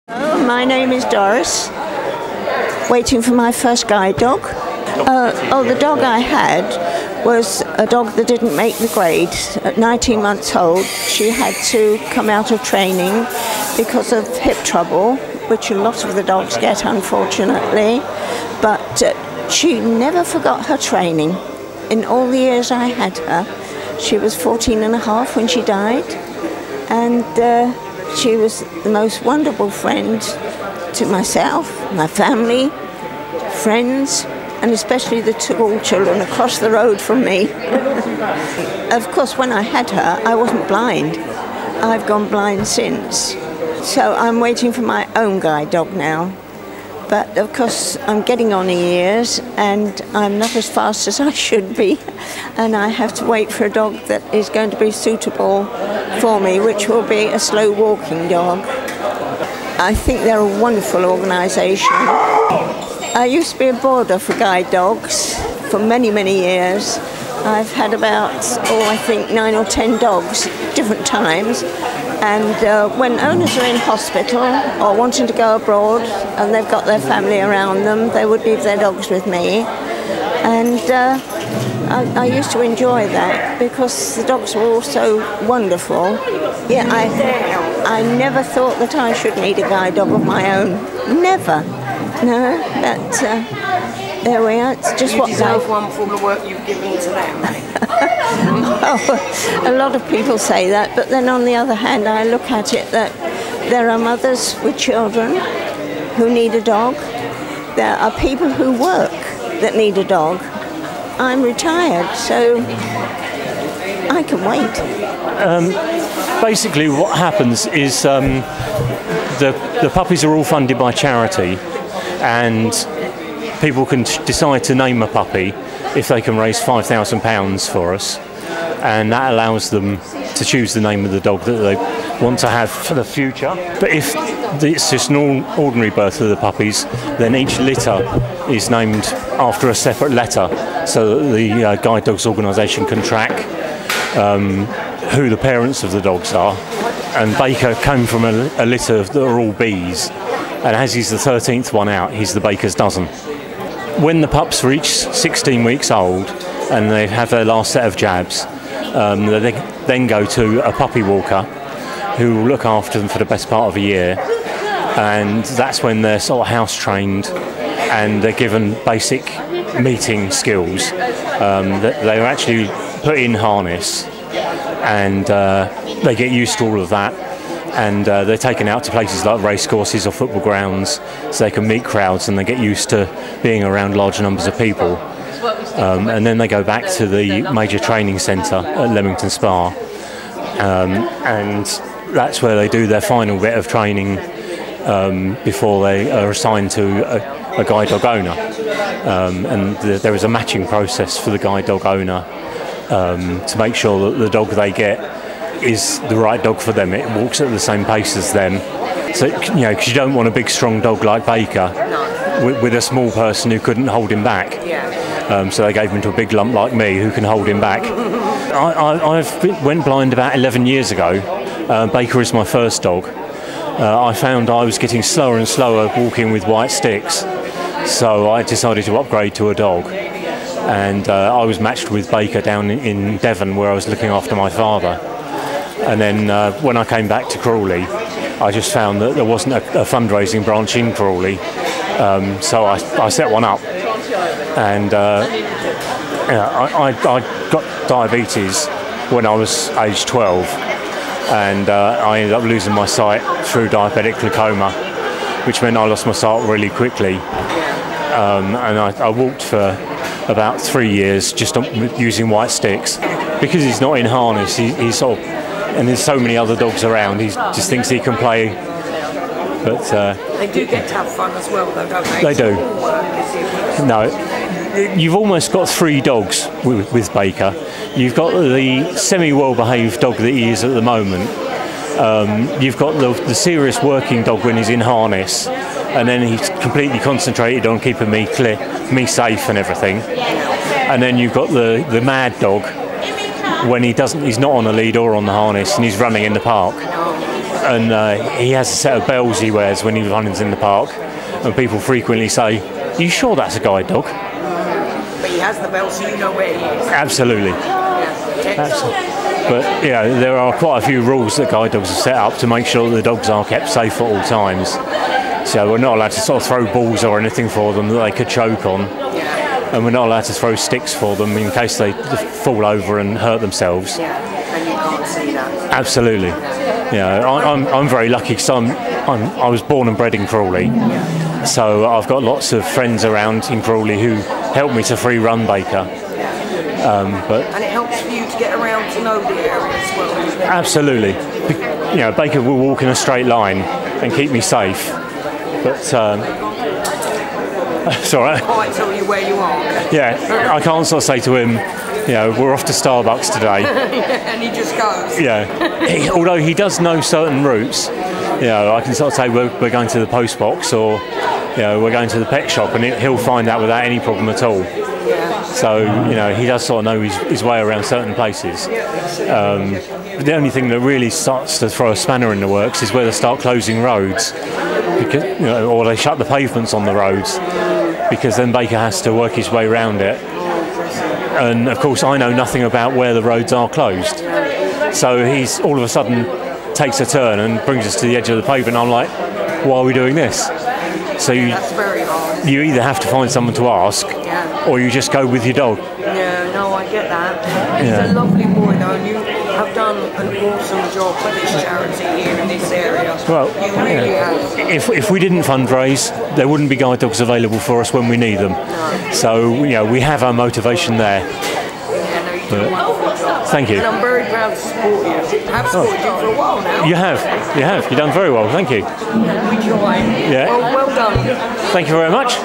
My name is Doris, waiting for my first guide dog. The dog I had was a dog that didn't make the grade. At 19 months old, she had to come out of training because of hip trouble, which a lot of the dogs get, unfortunately. But she never forgot her training. In all the years I had her, she was 14 and a half when she died. And she was the most wonderful friend to myself, my family, friends, and especially the two children across the road from me. Of course, when I had her, I wasn't blind. I've gone blind since. So I'm waiting for my own guide dog now. But of course, I'm getting on in years and I'm not as fast as I should be. And I have to wait for a dog that is going to be suitable for me, which will be a slow walking dog. I think they're a wonderful organisation. I used to be a boarder for guide dogs for many, many years. I've had about, I think 9 or 10 dogs, different times. And when owners are in hospital or wanting to go abroad and they've got their family around them, they would leave their dogs with me. And I used to enjoy that because the dogs were all so wonderful. Yeah, I never thought that I should need a guide dog of my own. Never. No, but there we are. It's just what deserve one for the work you've given to them. Oh, a lot of people say that, but then on the other hand, I look at it that there are mothers with children who need a dog. There are people who work that need a dog. I'm retired, so I can wait. Basically, what happens is the puppies are all funded by charity, and people can decide to name a puppy if they can raise £5,000 for us, and that allows them to choose the name of the dog that they want to have for the future. But if it's just an ordinary birth of the puppies, then each litter is named after a separate letter, so that the Guide Dogs organisation can track who the parents of the dogs are. And Baker came from a litter that are all Bs, and as he's the 13th one out, he's the Baker's dozen. When the pups reach 16 weeks old and they have their last set of jabs, they then go to a puppy walker who will look after them for the best part of a year, and that's when they're sort of house trained and they're given basic meeting skills. They're actually put in harness and they get used to all of that, and they're taken out to places like racecourses or football grounds so they can meet crowds and they get used to being around large numbers of people. And then they go back to the major training centre at Leamington Spa, and that's where they do their final bit of training before they are assigned to a guide dog owner. And there is a matching process for the guide dog owner to make sure that the dog they get is the right dog for them. It walks at the same pace as them. So, because you don't want a big strong dog like Baker with a small person who couldn't hold him back. So they gave him to a big lump like me who can hold him back. I went blind about 11 years ago. Baker is my first dog. I found I was getting slower and slower walking with white sticks, so I decided to upgrade to a dog. And I was matched with Baker down in Devon, where I was looking after my father. And then when I came back to Crawley, I just found that there wasn't a fundraising branch in Crawley, so I set one up. And I got diabetes when I was age 12, and I ended up losing my sight through diabetic glaucoma, which meant I lost my sight really quickly. And I walked for about 3 years just using white sticks. Because he's not in harness, he's sort of, and there's so many other dogs around, he just thinks he can play. But they do get to have fun as well, though, don't they? They do. No, you've almost got 3 dogs with Baker. You've got the semi-well-behaved dog that he is at the moment. You've got the serious working dog when he's in harness, and then he's completely concentrated on keeping me safe and everything. And then you've got the mad dog when he's not on a lead or on the harness and he's running in the park. and he has a set of bells he wears when he runs in the park, and people frequently say, "Are you sure that's a guide dog?" But he has the bell, so you know where he is. Absolutely. Yeah. But there are quite a few rules that guide dogs have set up to make sure that the dogs are kept safe at all times. So we're not allowed to sort of throw balls or anything for them that they could choke on. And we're not allowed to throw sticks for them in case they fall over and hurt themselves. Yeah, and you can't see that. Absolutely. I'm very lucky because I was born and bred in Crawley. So I've got lots of friends around in Crawley who help me to free run Baker. And it helps for you to get around to know the area as well. Absolutely. Baker will walk in a straight line and keep me safe. But it's all right. I tell you where you are. Yeah, I can't sort of say to him, we're off to Starbucks today. And he just goes. Yeah. Although he does know certain routes, I can sort of say we're going to the post box or we're going to the pet shop, and he'll find that without any problem at all. So he does sort of know his way around certain places. The only thing that really starts to throw a spanner in the works is where they start closing roads, because or they shut the pavements on the roads, because then Baker has to work his way around it. And of course, I know nothing about where the roads are closed, so he's all of a sudden takes a turn and brings us to the edge of the pavement. I'm like, why are we doing this? So That's very hard. you either have to find someone to ask, or you just go with your dog. Yeah, no, I get that. He's a lovely boy though, and you have done an awesome job for this charity here in this area. Well, you really have. if we didn't fundraise, there wouldn't be guide dogs available for us when we need them. No. So we have our motivation there. Yeah, no, you do a wonderful job. Thank you. And I'm very proud to support you. I've supported you for a while now. You have. You've done very well. Thank you. We try. Yeah. Well done. Thank you very much.